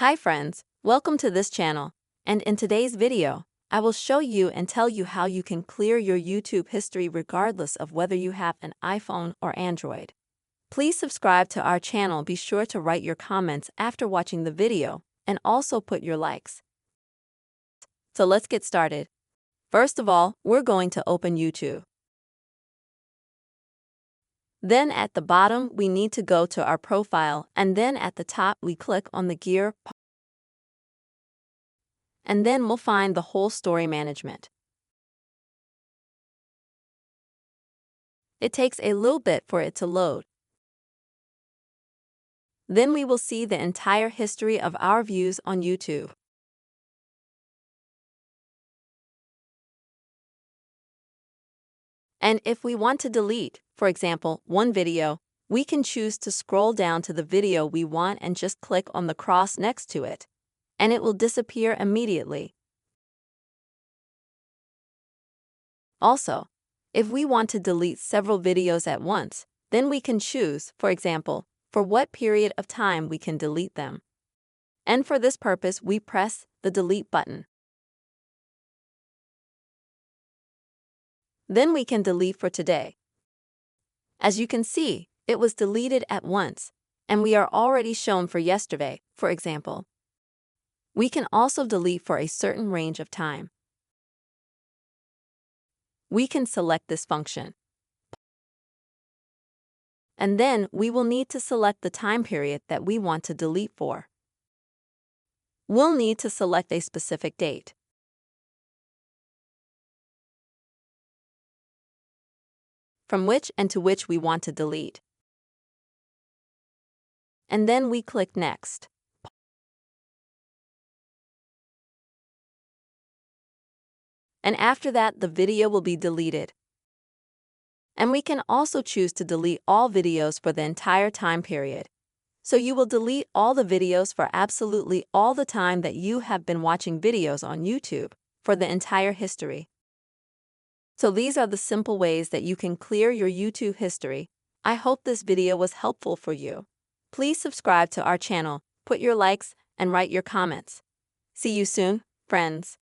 Hi friends, welcome to this channel, and in today's video, I will show you and tell you how you can clear your YouTube history regardless of whether you have an iPhone or Android. Please subscribe to our channel, be sure to write your comments after watching the video, and also put your likes. So let's get started. First of all, we're going to open YouTube. Then at the bottom, we need to go to our profile, and then at the top, we click on the gear, and then we'll find the whole story management. It takes a little bit for it to load. Then we will see the entire history of our views on YouTube. And if we want to delete, for example, one video, we can choose to scroll down to the video we want and just click on the cross next to it, and it will disappear immediately. Also, if we want to delete several videos at once, then we can choose, for example, for what period of time we can delete them. And for this purpose, we press the delete button. Then we can delete for today. As you can see, it was deleted at once, and we are already shown for yesterday, for example. We can also delete for a certain range of time. We can select this function. And then we will need to select the time period that we want to delete for. We'll need to select a specific date. From which and to which we want to delete. And then we click Next. And after that, the video will be deleted. And we can also choose to delete all videos for the entire time period. So you will delete all the videos for absolutely all the time that you have been watching videos on YouTube, for the entire history. So these are the simple ways that you can clear your YouTube history. I hope this video was helpful for you. Please subscribe to our channel, put your likes, and write your comments. See you soon, friends.